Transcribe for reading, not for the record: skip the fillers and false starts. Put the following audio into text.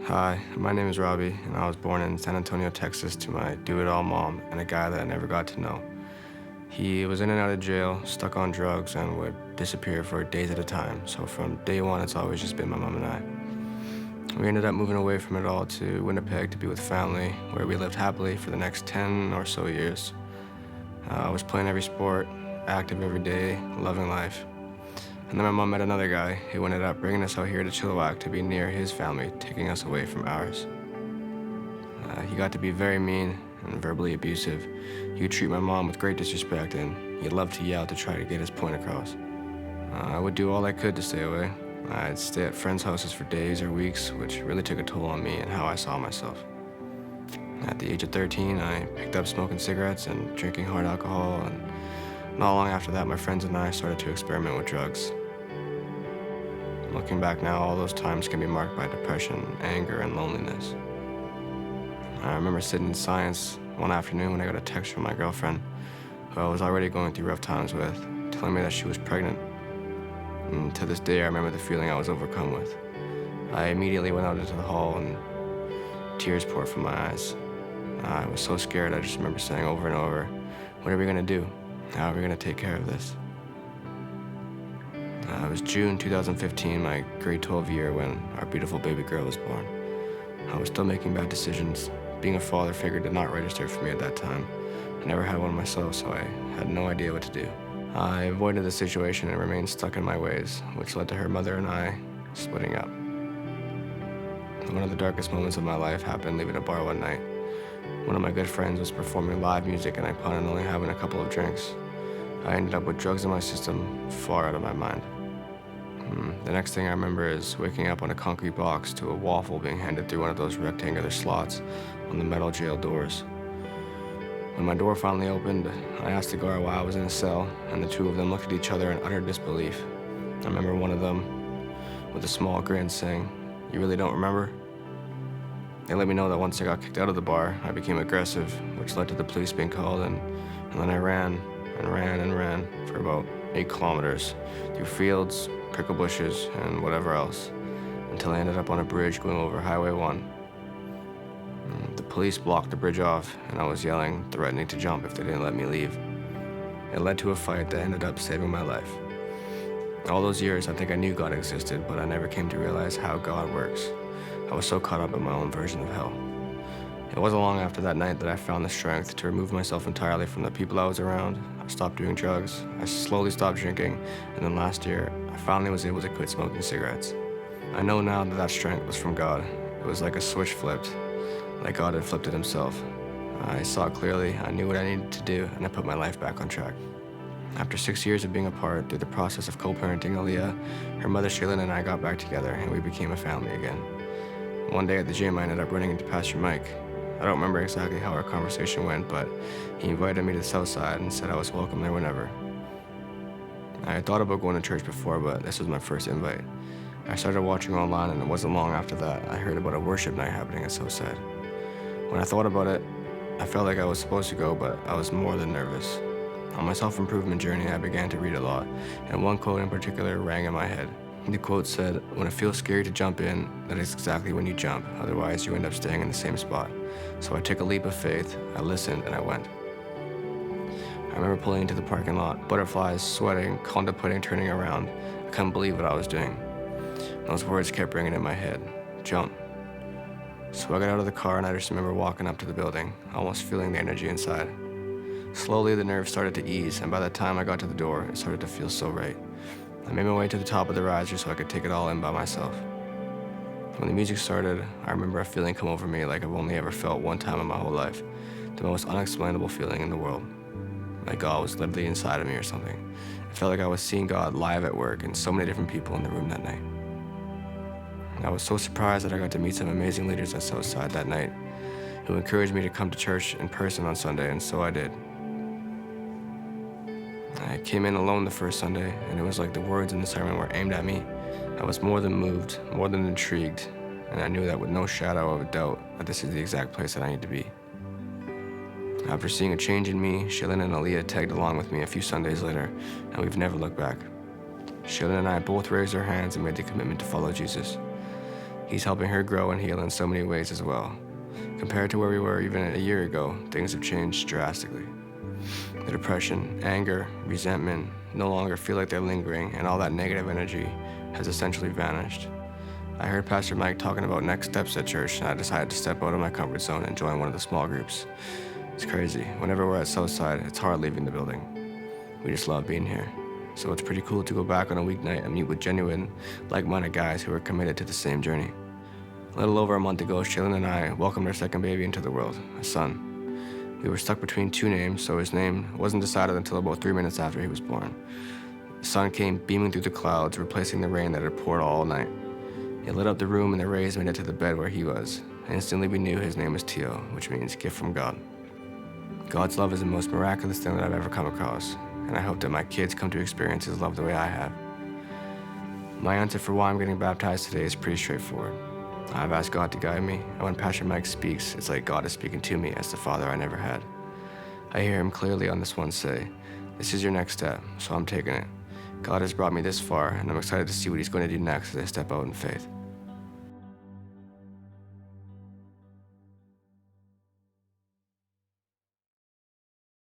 Hi, my name is Robbie, and I was born in San Antonio, Texas, to my do-it-all mom and a guy that I never got to know. He was in and out of jail, stuck on drugs, and would disappear for days at a time. So from day one, it's always just been my mom and I. We ended up moving away from it all to Winnipeg to be with family, where we lived happily for the next 10 or so years. I was playing every sport, active every day, loving life. And then my mom met another guy who ended up bringing us out here to Chilliwack to be near his family, taking us away from ours. He got to be very mean and verbally abusive. He would treat my mom with great disrespect, and he loved to yell to try to get his point across. I would do all I could to stay away. I'd stay at friends' houses for days or weeks, which really took a toll on me and how I saw myself. At the age of 13, I picked up smoking cigarettes and drinking hard alcohol, and not long after that, my friends and I started to experiment with drugs. Looking back now, all those times can be marked by depression, anger, and loneliness. I remember sitting in science one afternoon when I got a text from my girlfriend, who I was already going through rough times with, telling me that she was pregnant. And to this day, I remember the feeling I was overcome with. I immediately went out into the hall and tears poured from my eyes. I was so scared, I just remember saying over and over, "What are we gonna do? How are we gonna take care of this?" It was June 2015, my grade 12 year, when our beautiful baby girl was born. I was still making bad decisions. Being a father figure did not register for me at that time. I never had one myself, so I had no idea what to do. I avoided the situation and remained stuck in my ways, which led to her mother and I splitting up. One of the darkest moments of my life happened leaving a bar one night. One of my good friends was performing live music, and I planned on only having a couple of drinks. I ended up with drugs in my system, far out of my mind. The next thing I remember is waking up on a concrete box to a waffle being handed through one of those rectangular slots on the metal jail doors. When my door finally opened, I asked the guard why I was in a cell, and the two of them looked at each other in utter disbelief. I remember one of them, with a small grin, saying, "You really don't remember?" They let me know that once I got kicked out of the bar, I became aggressive, which led to the police being called, and then I ran and ran and ran for about 8 kilometers through fields, prickle bushes, and whatever else, until I ended up on a bridge going over Highway 1. The police blocked the bridge off, and I was yelling, threatening to jump if they didn't let me leave. It led to a fight that ended up saving my life. All those years, I think I knew God existed, but I never came to realize how God works. I was so caught up in my own version of hell. It wasn't long after that night that I found the strength to remove myself entirely from the people I was around. I stopped doing drugs, I slowly stopped drinking, and then last year, I finally was able to quit smoking cigarettes. I know now that that strength was from God. It was like a switch flipped, like God had flipped it himself. I saw it clearly, I knew what I needed to do, and I put my life back on track. After 6 years of being apart through the process of co-parenting Aaliyah, her mother Shaylin and I got back together, and we became a family again. One day at the gym, I ended up running into Pastor Mike. I don't remember exactly how our conversation went, but he invited me to the south side and said I was welcome there whenever. I had thought about going to church before, but this was my first invite. I started watching online, and it wasn't long after that I heard about a worship night happening at Southside. When I thought about it, I felt like I was supposed to go, but I was more than nervous. On my self-improvement journey, I began to read a lot, and one quote in particular rang in my head. The quote said, "When it feels scary to jump in, that is exactly when you jump. Otherwise, you end up staying in the same spot." So I took a leap of faith, I listened, and I went. I remember pulling into the parking lot, butterflies, sweating, contemplating turning around. I couldn't believe what I was doing. Those words kept ringing in my head. Jump. So I got out of the car, and I just remember walking up to the building, almost feeling the energy inside. Slowly, the nerves started to ease, and by the time I got to the door, it started to feel so right. I made my way to the top of the riser so I could take it all in by myself. When the music started, I remember a feeling come over me like I've only ever felt one time in my whole life. The most unexplainable feeling in the world. Like God was literally inside of me or something. It felt like I was seeing God live at work and so many different people in the room that night. I was so surprised that I got to meet some amazing leaders at Southside that night who encouraged me to come to church in person on Sunday, and so I did. I came in alone the first Sunday, and it was like the words in the sermon were aimed at me. I was more than moved, more than intrigued, and I knew that with no shadow of a doubt that this is the exact place that I need to be. After seeing a change in me, Shaylin and Aaliyah tagged along with me a few Sundays later, and we've never looked back. Shaylin and I both raised our hands and made the commitment to follow Jesus. He's helping her grow and heal in so many ways as well. Compared to where we were even a year ago, things have changed drastically. The depression, anger, resentment no longer feel like they're lingering, and all that negative energy has essentially vanished. I heard Pastor Mike talking about next steps at church, and I decided to step out of my comfort zone and join one of the small groups. It's crazy. Whenever we're at Southside, it's hard leaving the building. We just love being here. So it's pretty cool to go back on a weeknight and meet with genuine, like-minded guys who are committed to the same journey. A little over a month ago, Shaylin and I welcomed our second baby into the world, a son. We were stuck between two names, so his name wasn't decided until about 3 minutes after he was born. The sun came beaming through the clouds, replacing the rain that had poured all night. It lit up the room, and the rays made it to the bed where he was. Instantly, we knew his name was Tio, which means gift from God. God's love is the most miraculous thing that I've ever come across, and I hope that my kids come to experience his love the way I have. My answer for why I'm getting baptized today is pretty straightforward. I've asked God to guide me, and when Pastor Mike speaks, it's like God is speaking to me as the father I never had. I hear him clearly on this one say, "This is your next step," so I'm taking it. God has brought me this far, and I'm excited to see what he's going to do next as I step out in faith.